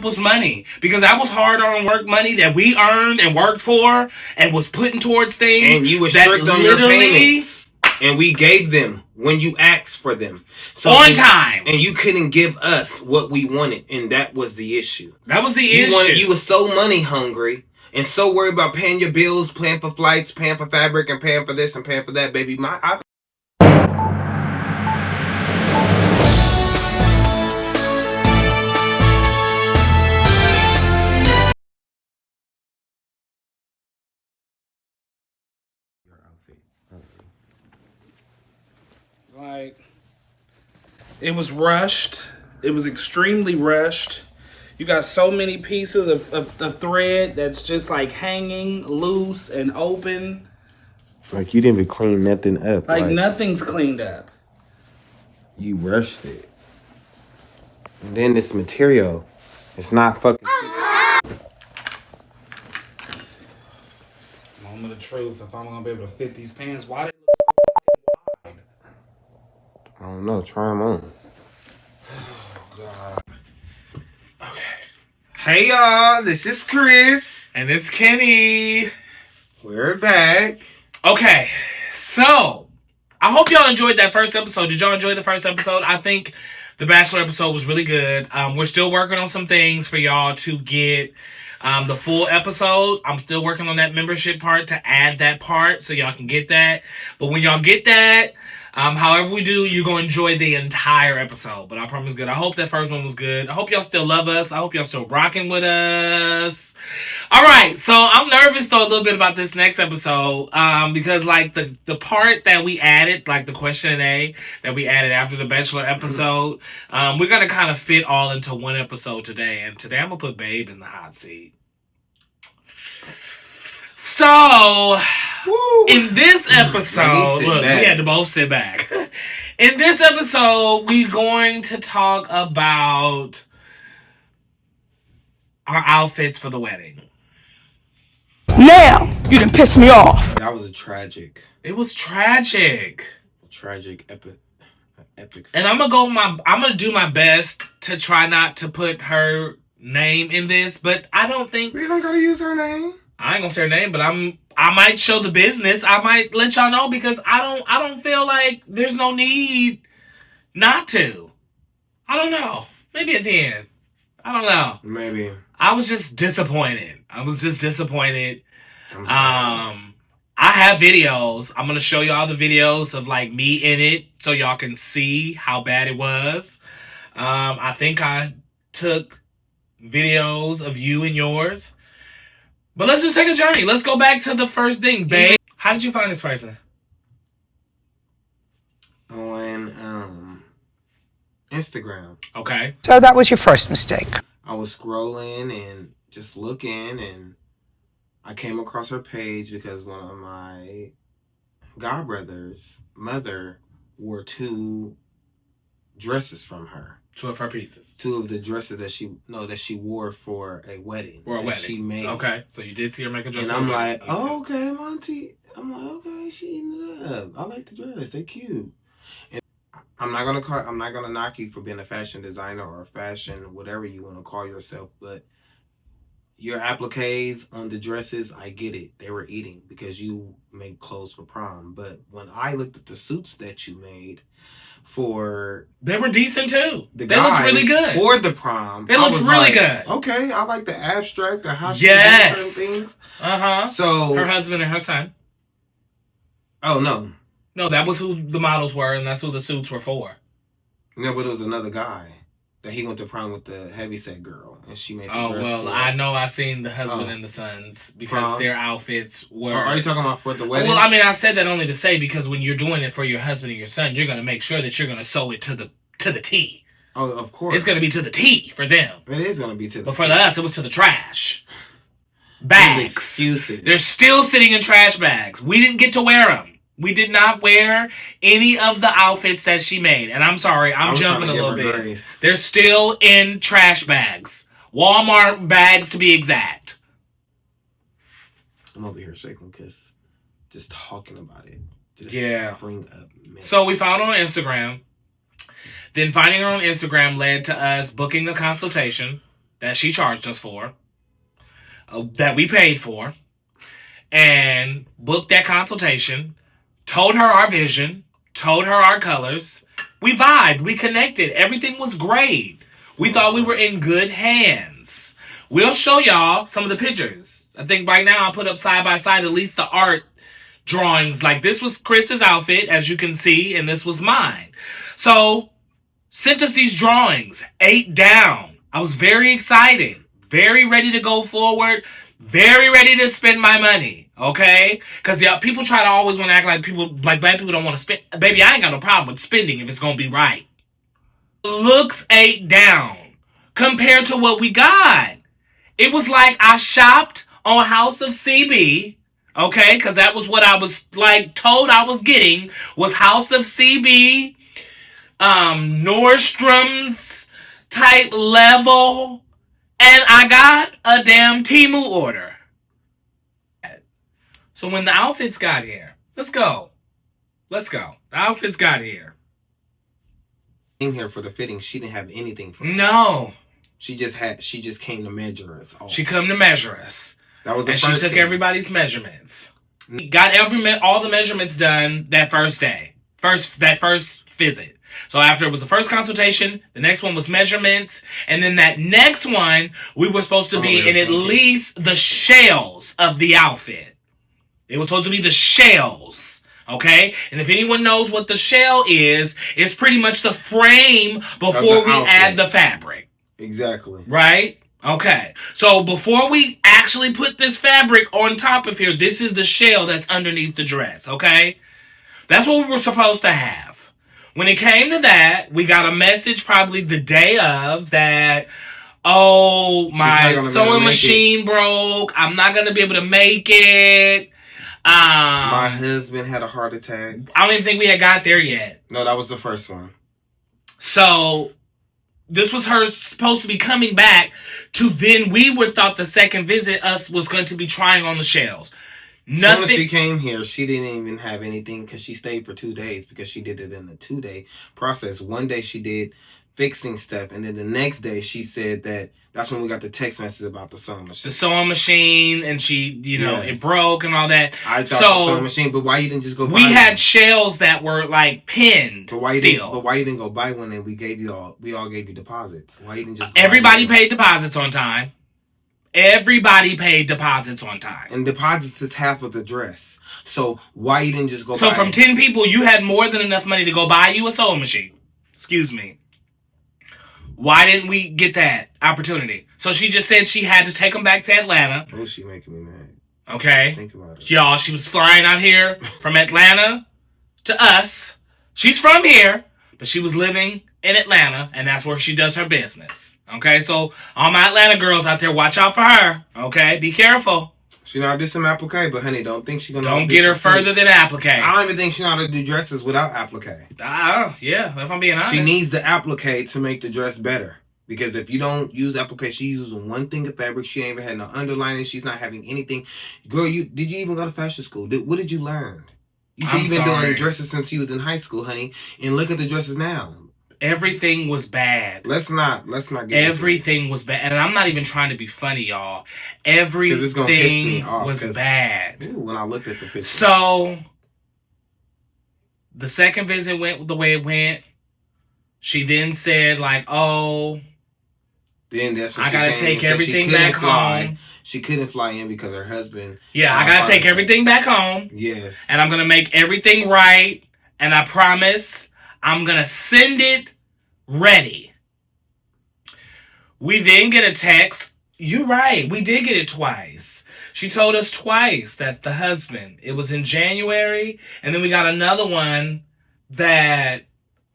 was money. Because that was hard-earned work money that we earned and worked for and was putting towards things. And you were strict on your payments. And we gave them when you asked for them. So on time. And you couldn't give us what we wanted. And that was the issue. That was the issue. You were so money hungry and so worried about paying your bills, paying for flights, paying for fabric, and paying for this and paying for that, baby. Like, it was rushed. It was extremely rushed. You got so many pieces of thread that's just like hanging loose and open. Like, you didn't even clean nothing up. Like nothing's cleaned up. You rushed it. And then this material, it's not fucking... Moment of truth. If I'm going to be able to fit these pants, why they look so wide? I don't know. Try them on. Oh, God. Okay. Hey, y'all. This is Chris. And this is Kenny. We're back. Okay. So, I hope y'all enjoyed that first episode. Did y'all enjoy the first episode? I think the Bachelor episode was really good. We're still working on some things for y'all to get the full episode. I'm still working on that membership part to add that part so y'all can get that. But when y'all get that, however we do, you're going to enjoy the entire episode. But I promise good. I hope that first one was good. I hope y'all still love us. I hope y'all still rocking with us. All right, so I'm nervous though a little bit about this next episode because like the part that we added, like the Q&A that we added after the Bachelor episode, we're gonna kind of fit all into one episode today. And today I'm gonna put Babe in the hot seat. So in this episode, look, we had to both sit back. In this episode, we're going to talk about our outfits for the wedding. Now, you done pissed me off. That was tragic. It was tragic. Tragic, epic. And I'm gonna do my best to try not to put her name in this, but I don't think We don't gotta use her name. I ain't gonna say her name, but I might show the business. I might let y'all know because I don't feel like there's no need not to. I don't know. Maybe at the end. I don't know. Maybe. I was just disappointed. I have videos. I'm gonna show y'all the videos of like me in it so y'all can see how bad it was. I think I took videos of you and yours. But let's just take a journey. Let's go back to the first thing, babe. How did you find this person? On Instagram. Okay. So that was your first mistake. I was scrolling and just looking, and I came across her page because one of my godbrother's mother wore 2 dresses from her. 2 of her pieces. 2 of the dresses that she wore for a wedding. For a wedding. She made. Okay. So you did see her make a dress. And I'm like, oh, okay, Monty. I'm like, okay, she eating it up. I like the dress. They cute. And I'm not gonna knock you for being a fashion designer or a fashion whatever you want to call yourself, but your appliques on the dresses, I get it. They were eating because you make clothes for prom. But when I looked at the suits that you made they were decent too. They looked really good. For the prom. They looked really good. Okay, I like the abstract, the how she does certain things. So her husband and her son. Oh no. No, that was who the models were, and that's who the suits were for. No, but it was another guy that he went to prom with the heavyset girl, and she made the dress. Oh, well, I know I seen the husband and the sons because their outfits were... Are you talking about for the wedding? Well, I mean, I said that only to say because when you're doing it for your husband and your son, you're going to make sure that you're going to sew it to the T. Oh, of course. It's going to be to the T for them. It is going to be to the But for us, it was to the trash. Bags. Excuses. They're still sitting in trash bags. We didn't get to wear them. We did not wear any of the outfits that she made. And I'm sorry, I'm jumping a little bit. Grace. They're still in trash bags. Walmart bags to be exact. I'm over here shaking because just talking about it. Just bring up. So we found her on Instagram. Then finding her on Instagram led to us booking a consultation. that she charged us for, that we paid for, and booked that consultation, told her our vision, told her our colors. We vibed, we connected, everything was great. We thought we were in good hands. We'll show y'all some of the pictures. I think right now I'll put up side by side at least the art drawings. Like, this was Chris's outfit, as you can see, and this was mine. So, sent us these drawings, 8 down. I was very excited, very ready to go forward, very ready to spend my money, okay? Because people try to always want to act like black people don't want to spend. Baby, I ain't got no problem with spending if it's going to be right. Looks 8 down compared to what we got. It was like I shopped on House of CB, okay? Because that was what I was told I was getting, was House of CB, Nordstrom's type level, and I got a damn Temu order. So when the outfits got here, let's go. The outfits got here. Came here for the fitting. She didn't have anything for us. No. She just came to measure us all. She come to measure us. That was the and first she took thing. Everybody's measurements. We got all the measurements done that first day. That first visit. So after it was the first consultation, the next one was measurements, and then that next one, we were supposed to be in at least the shells of the outfit. It was supposed to be the shells, okay? And if anyone knows what the shell is, it's pretty much the frame before we add the fabric. Exactly. Right? Okay. So before we actually put this fabric on top of here, this is the shell that's underneath the dress, okay? That's what we were supposed to have. When it came to that, we got a message probably the day of that, oh, my sewing machine broke. I'm not going to be able to make it. My husband had a heart attack. I don't even think we had got there yet. No, that was the first one. So, this was her supposed to be coming back to then we would thought the second visit us was going to be trying on the shells. Nothing. As soon as she came here, she didn't even have anything because she stayed for 2 days because she did it in a 2-day process. One day she did fixing stuff, and then the next day she said that's when we got the text message about the sewing machine. The sewing machine, and she, it broke and all that. I thought the sewing machine, but why you didn't just go buy one? We had shells that were pinned. But why you didn't go buy one and we all gave you deposits? Why you didn't just Everybody paid deposits on time. Everybody paid deposits on time. And deposits is half of the dress. So why you didn't just go buy So from 10 people, you had more than enough money to go buy you a sewing machine. Excuse me. Why didn't we get that opportunity? So she just said she had to take them back to Atlanta. Oh, she making me mad. Okay. Think about it. Y'all, she was flying out here from Atlanta to us. She's from here, but she was living in Atlanta, and that's where she does her business. Okay, so all my Atlanta girls out there, watch out for her. Okay, be careful. She know how to do some applique, but honey, don't think she's gonna. Don't get her further than applique. I don't even think she know how to do dresses without applique. Yeah, if I'm being honest. She needs the applique to make the dress better. Because if you don't use applique, she's using one thing of fabric. She ain't even had no underlining. She's not having anything. Girl, did you even go to fashion school? What did you learn? You said you've been doing dresses since you was in high school, honey. And look at the dresses now. Everything was bad. Let's not get everything was bad. And I'm not even trying to be funny, y'all. Everything was bad. Ooh, when I looked at the picture. So the second visit went the way it went. She then said, then that's when I gotta take everything back home. She couldn't fly in because her husband. Yeah, I gotta take everything back home. Yes. And I'm gonna make everything right. And I promise I'm going to send it ready. We then get a text. You're right. We did get it twice. She told us twice that the husband, it was in January. And then we got another one that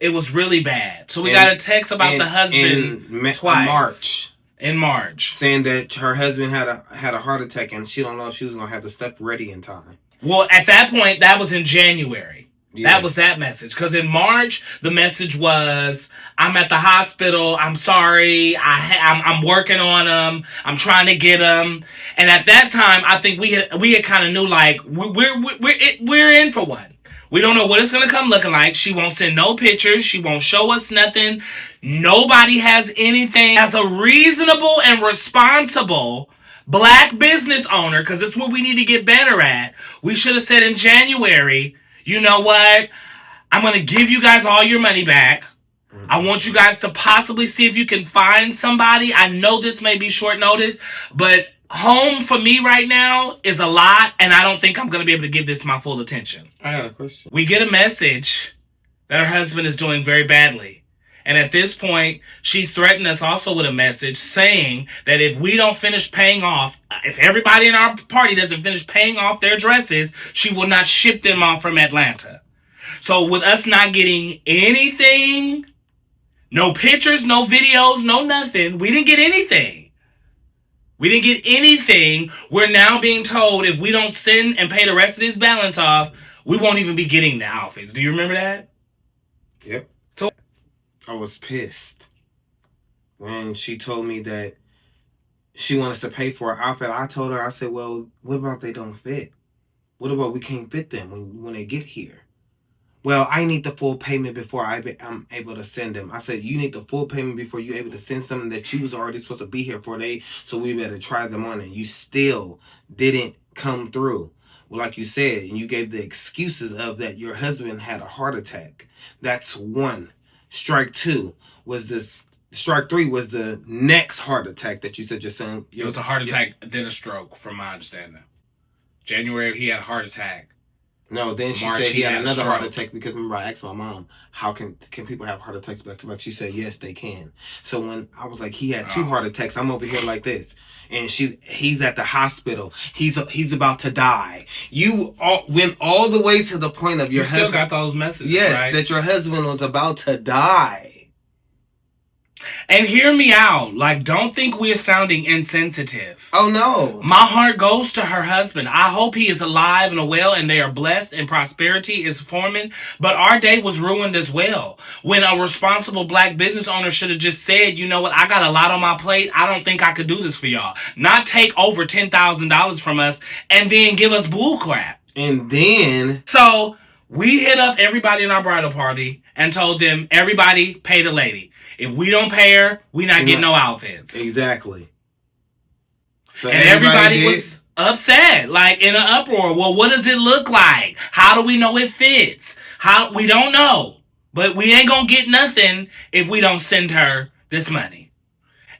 it was really bad. So we got a text about the husband twice. In March. Saying that her husband had a heart attack and she don't know if she was going to have the stuff ready in time. Well, at that point, that was in January. Yes. That was that message. Because in March, the message was, I'm at the hospital. I'm sorry. I'm working on them. I'm trying to get them. And at that time, I think we had kind of knew we're in for one. We don't know what it's going to come looking like. She won't send no pictures. She won't show us nothing. Nobody has anything. As a reasonable and responsible black business owner, because it's what we need to get better at, we should have said in January, you know what? I'm going to give you guys all your money back. I want you guys to possibly see if you can find somebody. I know this may be short notice, but home for me right now is a lot, and I don't think I'm going to be able to give this my full attention. I got a question. We get a message that her husband is doing very badly. And at this point, she's threatened us also with a message saying that if we don't finish paying off, if everybody in our party doesn't finish paying off their dresses, she will not ship them off from Atlanta. So with us not getting anything, no pictures, no videos, no nothing, we didn't get anything. We didn't get anything. We're now being told if we don't send and pay the rest of this balance off, we won't even be getting the outfits. Do you remember that? Yep. So I was pissed when she told me that she wants to pay for an outfit. I told her, I said, well, what about they don't fit? What about we can't fit them when they get here? Well, I need the full payment before I'm able to send them. I said, you need the full payment before you're able to send something that you was already supposed to be here for. So we better try them on. And you still didn't come through. Well, like you said, and you gave the excuses of that your husband had a heart attack. That's one. Strike three was the next heart attack that you said your son. it was a heart attack, then a stroke, from my understanding. January, he had a heart attack. No, then she March, said he had another stroke. heart attack because remember I asked my mom, how can people have heart attacks back to back? She said yes, they can. So when I was like, he had two heart attacks, I'm over here like this, and he's at the hospital. He's about to die. You went all the way to the point of your husband. Still got those messages, yes, right? that your husband was about to die. And hear me out. Like, don't think we're sounding insensitive. Oh, no. My heart goes to her husband. I hope he is alive and well and they are blessed and prosperity is forming. But our day was ruined as well. When a responsible black business owner should have just said, you know what, I got a lot on my plate. I don't think I could do this for y'all. Not take over $10,000 from us and then give us bull crap. And then... So we hit up everybody in our bridal party and told them, everybody pay the lady. If we don't pay her, we not getting no outfits. Exactly. So and everybody was upset, like in an uproar. Well, what does it look like? How do we know it fits? We don't know. But we ain't gonna get nothing if we don't send her this money.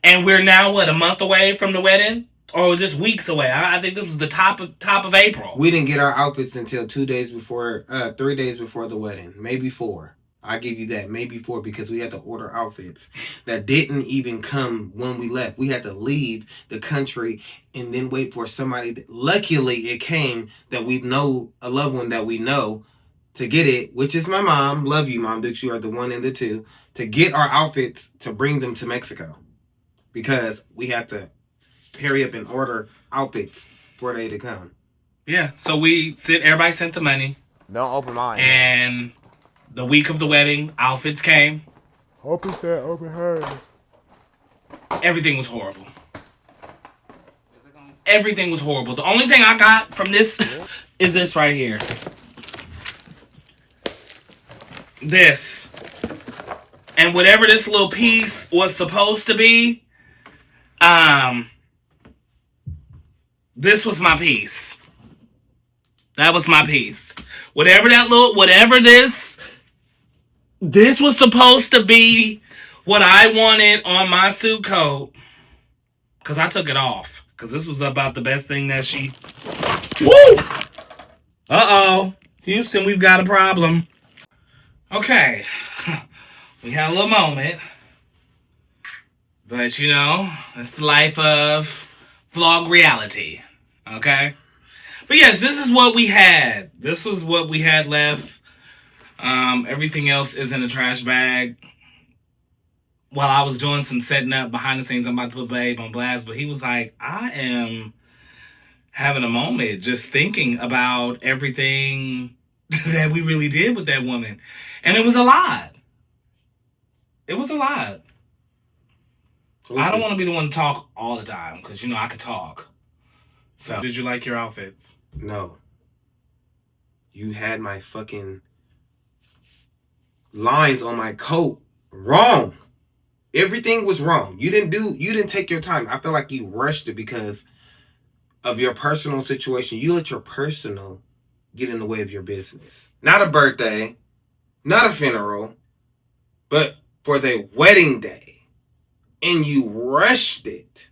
And we're now, what, a month away from the wedding? Or was this weeks away? I think this was the top of April. We didn't get our outfits until 3 days before the wedding. Maybe 4. I give you that, maybe 4, because we had to order outfits that didn't even come when we left. We had to leave the country and then wait for somebody. Luckily, it came that we know, a loved one that we know, to get it, which is my mom. Love you, Mom Dukes. You are the one and the two. To get our outfits to bring them to Mexico. Because we had to hurry up and order outfits for they to come. Yeah, so everybody sent the money. Don't open mine. And... the week of the wedding, outfits came. Open her. Everything was horrible. Everything was horrible. The only thing I got from this is this right here. This. And whatever this little piece was supposed to be, this was my piece. That was my piece. This was supposed to be what I wanted on my suit coat. Because I took it off. Because this was about the best thing that she... Woo! Uh-oh. Houston, we've got a problem. Okay. We had a little moment. But, you know, it's the life of vlog reality. Okay? But yes, this is what we had. This was what we had left. Everything else is in a trash bag. While I was doing some setting up behind the scenes, I'm about to put Babe on blast, but he was like, I am having a moment just thinking about everything that we really did with that woman. And it was a lot. It was a lot. I don't want to be the one to talk all the time, because, you know, I could talk. So, did you like your outfits? No. you had my fucking lines on my coat wrong. Everything was wrong. You didn't take your time. I feel like you rushed it because of your personal situation. You let your personal get in the way of your business. Not a birthday, not a funeral, but for the wedding day. And you rushed it.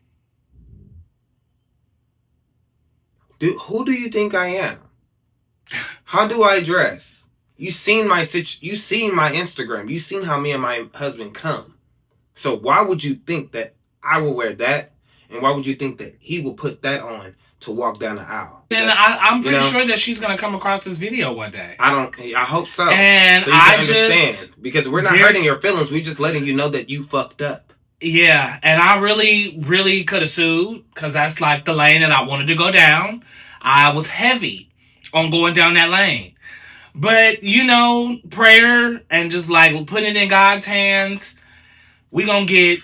Who do you think I am? How do I dress? You seen my Instagram. You seen how me and my husband come. So why would you think that I will wear that? And why would you think that he will put that on to walk down the aisle? And I'm pretty sure that she's gonna come across this video one day. I hope so. And so you can understand. Because we're not hurting your feelings. We're just letting you know that you fucked up. Yeah, and I really, really could have sued because that's like the lane that I wanted to go down. I was heavy on going down that lane. But, you know, prayer and just like putting it in God's hands, we gonna get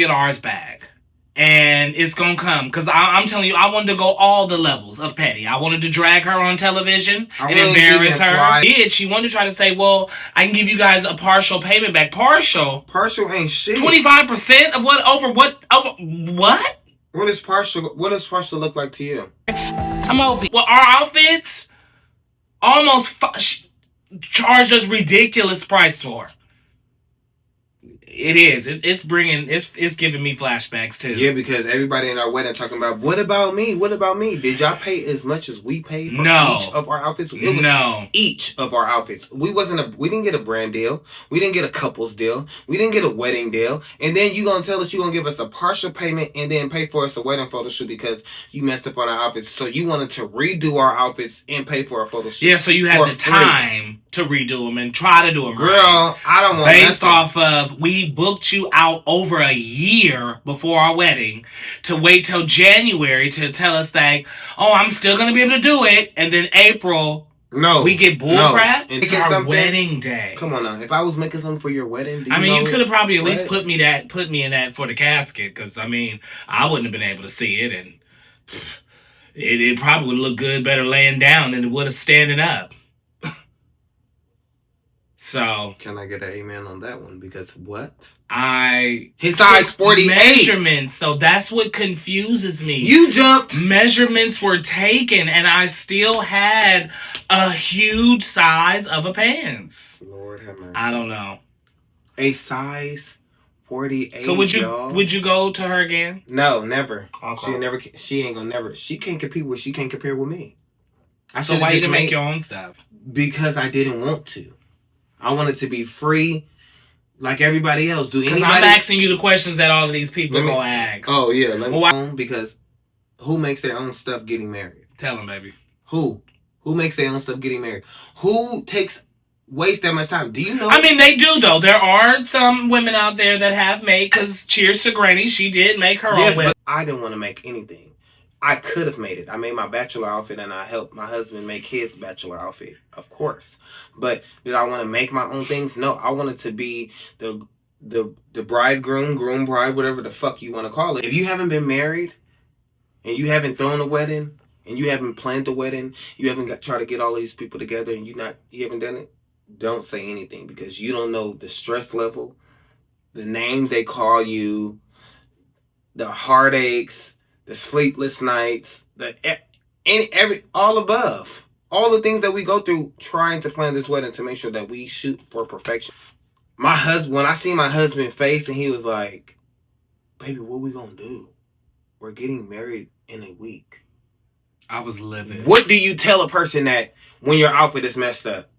ours back. And it's gonna come. Because I'm telling you, I wanted to go all the levels of petty. I wanted to drag her on television and embarrass her. She wanted to try to say, well, I can give you guys a partial payment back. Partial ain't shit. 25% of what? What does partial look like to you? I'm over. Well, our outfits almost charged us ridiculous price for. It is. It's giving me flashbacks too. Yeah, because everybody in our wedding talking about, what about me? What about me? Did y'all pay as much as we paid for each of our outfits? It was each of our outfits. We didn't get a brand deal. We didn't get a couples deal. We didn't get a wedding deal. And then you gonna tell us you gonna give us a partial payment and then pay for us a wedding photo shoot because you messed up on our outfits. So you wanted to redo our outfits and pay for a photo shoot. Yeah, so you had the time to redo them and try to do them. Girl, right. I don't want based off of we booked you out over a year before our wedding to wait till January to tell us that, oh, I'm still gonna be able to do it, and then April, we get bullcrap. It's our wedding day. Come on now, if I was making something for your wedding, you could have probably at least put me in that for the casket, because I wouldn't have been able to see it, and it probably would look good better laying down than it would have standing up. So can I get an amen on that one? Because his size 48 measurements, so that's what confuses me. You jumped. Measurements were taken, and I still had a huge size of a pants. Lord have mercy. I don't know. A size 48. So would you go to her again? No, never. Okay. She ain't gonna never. She can't compete with. She can't compare with me. So why you didn't make your own stuff? Because I didn't want to. I wanted to be free, like everybody else. I'm asking you the questions that all of these people gonna ask. Oh yeah, because who makes their own stuff getting married? Tell them, baby. Who makes their own stuff getting married? Who waste that much time? Do you know? They do though. There are some women out there that have made. Because cheers to Granny, she did make her own. But I didn't want to make anything. I could have made it. I made my bachelor outfit and I helped my husband make his bachelor outfit, of course. But did I want to make my own things? No, I wanted to be the bridegroom, groom bride, whatever the fuck you want to call it. If you haven't been married and you haven't thrown a wedding and you haven't planned a wedding, you haven't tried to get all these people together and you haven't done it, don't say anything because you don't know the stress level, the names they call you, the heartaches, the sleepless nights, all above. All the things that we go through trying to plan this wedding to make sure that we shoot for perfection. My husband, when I see my husband's face and he was like, baby, what we gonna do? We're getting married in a week. I was livid. What do you tell a person that when your outfit is messed up?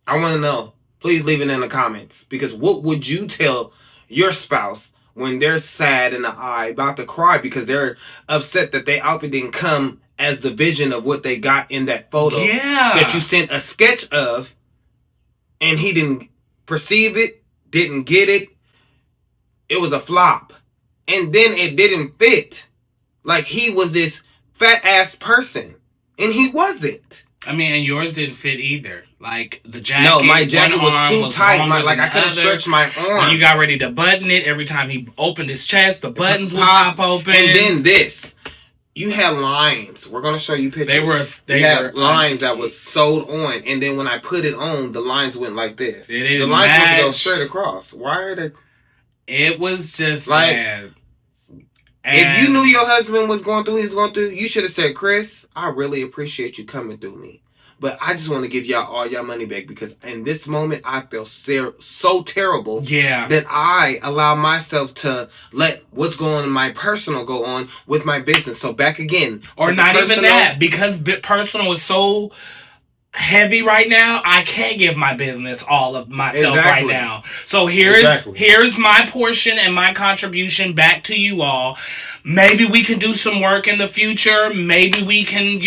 I want to know. Please leave it in the comments. Because what would you tell your spouse when they're sad in the eye, about to cry because they're upset that their outfit didn't come as the vision of what they got in that photo that you sent a sketch of, and he didn't perceive it, didn't get it. It was a flop. And then it didn't fit. Like he was this fat ass person. And he wasn't. And yours didn't fit either. Like the jacket. No, my jacket was too tight. I couldn't stretch my arm. When you got ready to button it, every time he opened his chest, the buttons would pop open. And then this. You had lines. We're gonna show you pictures. They had were lines that was sewed on, and then when I put it on, the lines went like this. It didn't the lines match. supposed to go straight across. Why are they? It was just like, bad. If you knew your husband was going through, you should have said, Chris, I really appreciate you coming through me. But I just want to give y'all all y'all money back because in this moment, I feel so terrible that I allow myself to let what's going on in my personal go on with my business. So back again. Or not even that. Because personal is so heavy right now, I can't give my business all of myself right now. So here's my portion and my contribution back to you all. Maybe we can do some work in the future. Maybe we can,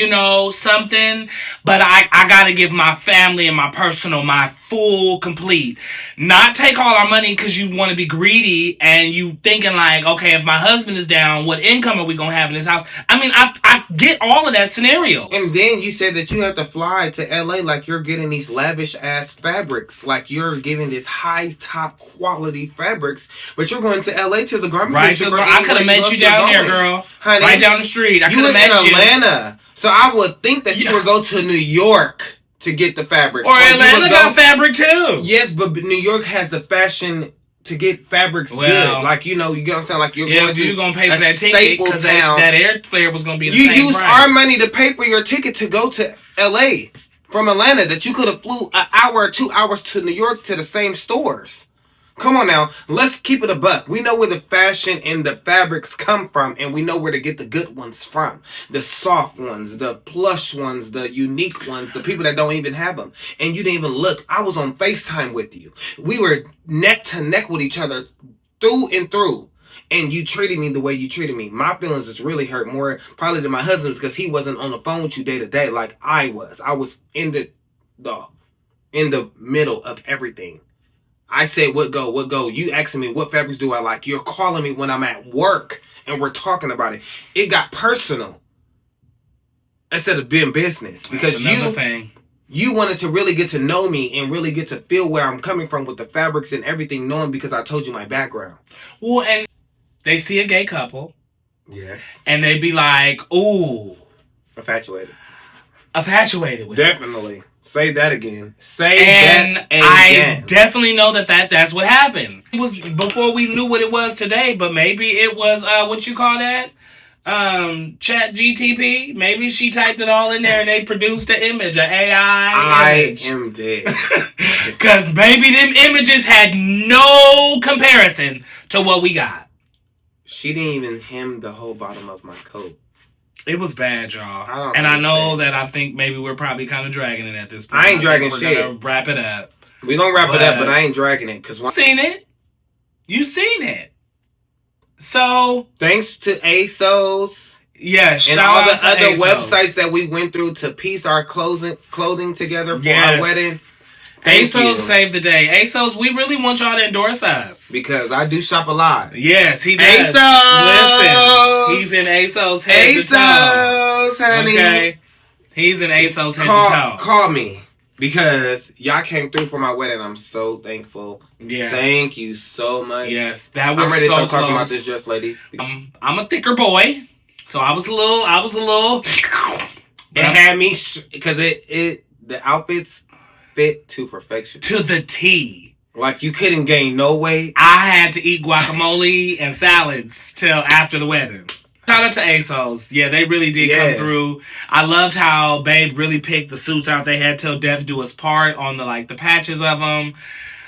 something. But I got to give my family and my personal my full complete. Not take all our money because you want to be greedy and you thinking like, okay, if my husband is down, what income are we going to have in this house? I mean, I get all of that scenario. And then you said that you have to fly to LA like you're getting these lavish ass fabrics. Like you're giving this high top quality fabrics. But you're going to LA to the garment district. I could have met you down there, girl. Honey, right down the street. I could have met you. You in Atlanta. So I would think that you would go to New York to get the fabrics. Or Atlanta got fabric too. Yes, but New York has the fashion to get fabrics good. Like, you get what I'm saying? Like, you're going to you're going to pay for that ticket because that airfare was going to be the same price. You used our money to pay for your ticket to go to LA from Atlanta that you could have flew an hour or 2 hours to New York to the same stores. Come on now, let's keep it a buck. We know where the fashion and the fabrics come from, and we know where to get the good ones from. The soft ones, the plush ones, the unique ones, the people that don't even have them. And you didn't even look. I was on FaceTime with you. We were neck to neck with each other through and through. And you treated me the way you treated me. My feelings is really hurt more probably than my husband's because he wasn't on the phone with you day to day like I was. I was in the middle of everything. I said, what go? You asking me, what fabrics do I like? You're calling me when I'm at work, and we're talking about it. It got personal instead of being business. Because you wanted to really get to know me and really get to feel where I'm coming from with the fabrics and everything, knowing because I told you my background. Well, and they see a gay couple. Yes. And they be like, ooh. Infatuated with Definitely. Us. Say that again. I definitely know that's what happened. It was before we knew what it was today, but maybe it was what you call that? Chat GTP. Maybe she typed it all in there and they produced an image, an AI image. I am dead. Cause baby, them images had no comparison to what we got. She didn't even hem the whole bottom of my coat. It was bad, y'all. I know that I think maybe we're probably kind of dragging it at this point. I ain't dragging shit. We're gonna wrap it up. We're gonna wrap it up, but I ain't dragging it. Cause seen it. You seen it. So thanks to ASOS. Yes, and all the other websites that we went through to piece our clothing together for our wedding. ASOS saved the day. ASOS, we really want y'all to endorse us. Because I do shop a lot. Yes, he does. ASOS! Listen, he's in ASOS head to toe. ASOS, honey. Okay? He's in ASOS head to toe. Call me. Because y'all came through for my wedding. I'm so thankful. Yes. Thank you so much. Yes, that was I'm ready so to start talking about this dress, lady. I'm a thicker boy. So I was a little. It had me, because the outfits fit to perfection. To the T. Like you couldn't gain no weight. I had to eat guacamole and salads till after the wedding. Shout out to ASOS. Yeah, they really did come through. I loved how Babe really picked the suits out. They had Till Death Do Us Part on the patches of them.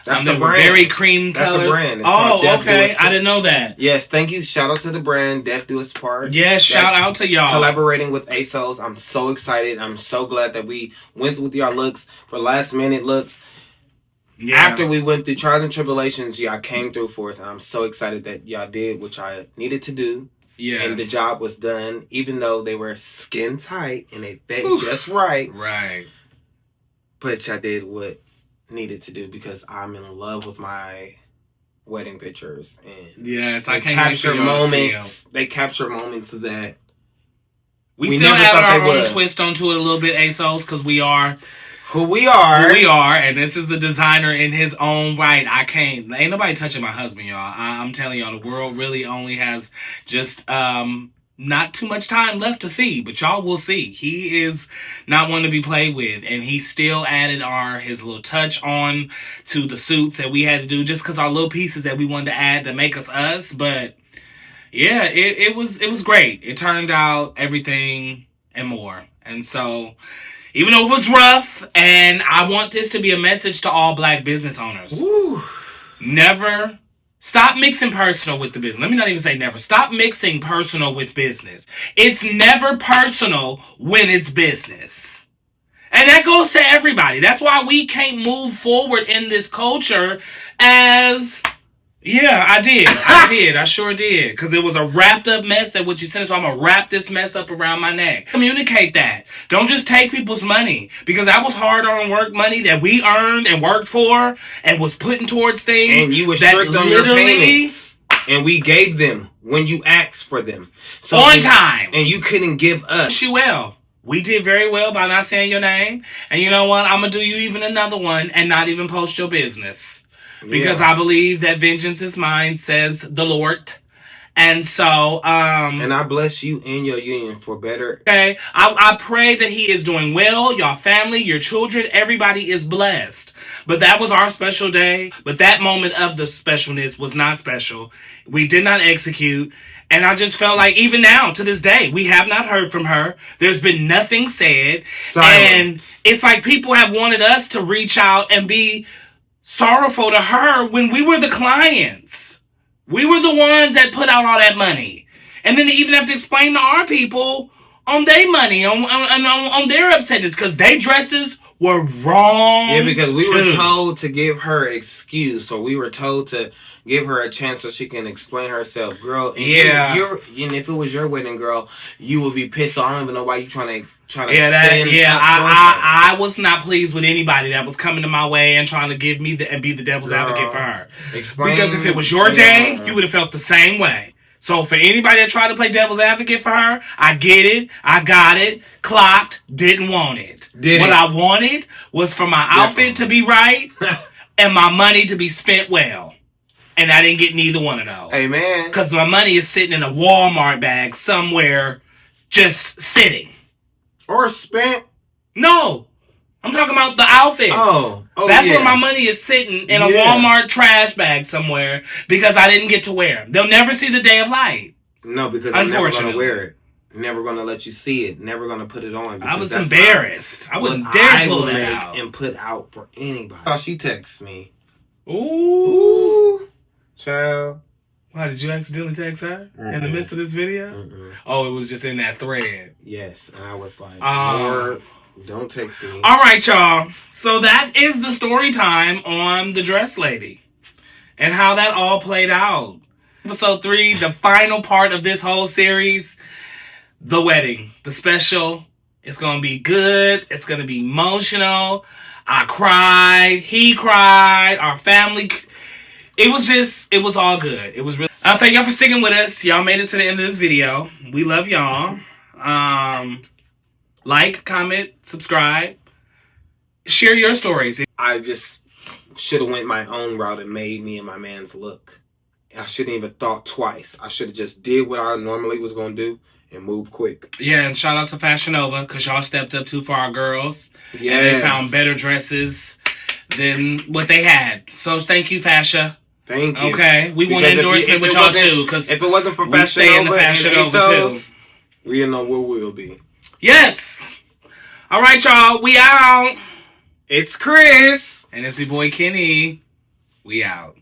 That's the brand. Were very cream colors. That's the brand. It's okay. I didn't know that. Yes, thank you. Shout out to the brand, Death Do Us Part. Yes, shout out to y'all. Collaborating with ASOS. I'm so excited. I'm so glad that we went with y'all looks for last minute looks. Yeah. After we went through trials and tribulations, y'all came through for us. And I'm so excited that y'all did what y'all needed to do. Yeah. And the job was done, even though they were skin tight and they fit just right. Right. But y'all did what needed to do because I'm in love with my wedding pictures. And yes, I can't capture moments. They capture moments of that. We still have our own twist onto it a little bit, ASOS, because we are who we are. And this is the designer in his own right. Ain't nobody touching my husband, y'all. I'm telling y'all, the world really only has just not too much time left to see, but y'all will see. He is not one to be played with, and he still added his little touch on to the suits that we had to do, just because our little pieces that we wanted to add to make us us. But yeah, it was great. It turned out everything and more. And so, even though it was rough, and I want this to be a message to all Black business owners. Woo. Never stop mixing personal with the business. Let me not even say never. Stop mixing personal with business. It's never personal when it's business. And that goes to everybody. That's why we can't move forward in this culture as... Yeah, I did. I sure did. Because it was a wrapped up mess that what you sent us. So I'm going to wrap this mess up around my neck. Communicate that. Don't just take people's money. Because that was hard on work money that we earned and worked for and was putting towards things. And you were strict on your payments. And we gave them when you asked for them. So on time. And you couldn't give us. Well, we did very well by not saying your name. And you know what? I'm going to do you even another one and not even post your business. Because I believe that vengeance is mine, says the Lord. And so, and I bless you and your union for better. Okay. I pray that he is doing well, your family, your children, everybody is blessed. But that was our special day. But that moment of the specialness was not special. We did not execute. And I just felt like even now, to this day, we have not heard from her. There's been nothing said. Silence. And it's like people have wanted us to reach out and be sorrowful to her when we were the clients. We were the ones that put out all that money. And then they even have to explain to our people on their money, on their upsetness, because their dresses were wrong. Yeah, because we were told to give her excuse. So we were told to give her a chance so she can explain herself. Girl, and if it was your wedding, girl, you would be pissed. So I don't even know why you trying to I was not pleased with anybody that was coming to my way and trying to give me and be the devil's advocate for her. Because if it was your day, you would have felt the same way. So for anybody that tried to play devil's advocate for her, I get it, I got it, clocked, didn't want it. What I wanted was for my outfit to be right and my money to be spent well. And I didn't get neither one of those. Amen. Because my money is sitting in a Walmart bag somewhere just sitting. Or spent? No. I'm talking about the outfits. That's where my money is sitting in a Walmart trash bag somewhere because I didn't get to wear them. They'll never see the day of light. No, because I'm never going to wear it. Never going to let you see it. Never going to put it on. I was embarrassed. I wouldn't dare pull that out. And put out for anybody. Oh, she texts me. Ooh. Child. Why, did you accidentally text her in the midst of this video? Oh, it was just in that thread. Yes, and I was like, Lord, don't text me. All right, y'all. So that is the story time on The Dress Lady and how that all played out. Episode 3, the final part of this whole series, the wedding, the special. It's going to be good. It's going to be emotional. I cried. He cried. Our family... It was all good. It was really... thank y'all for sticking with us. Y'all made it to the end of this video. We love y'all. Like, comment, subscribe. Share your stories. I just should have went my own route and made me and my man's look. I shouldn't even thought twice. I should have just did what I normally was going to do and moved quick. Yeah, and shout out to Fashion Nova because y'all stepped up too for our girls. Yeah. And they found better dresses than what they had. So thank you, Fasha. Thank you. Okay, we want an endorsement with y'all too, because if it wasn't for Fashion stay in the Fashion Nova too. We know where we'll be. Yes. All right, y'all. We out. It's Chris and it's your boy Kenny. We out.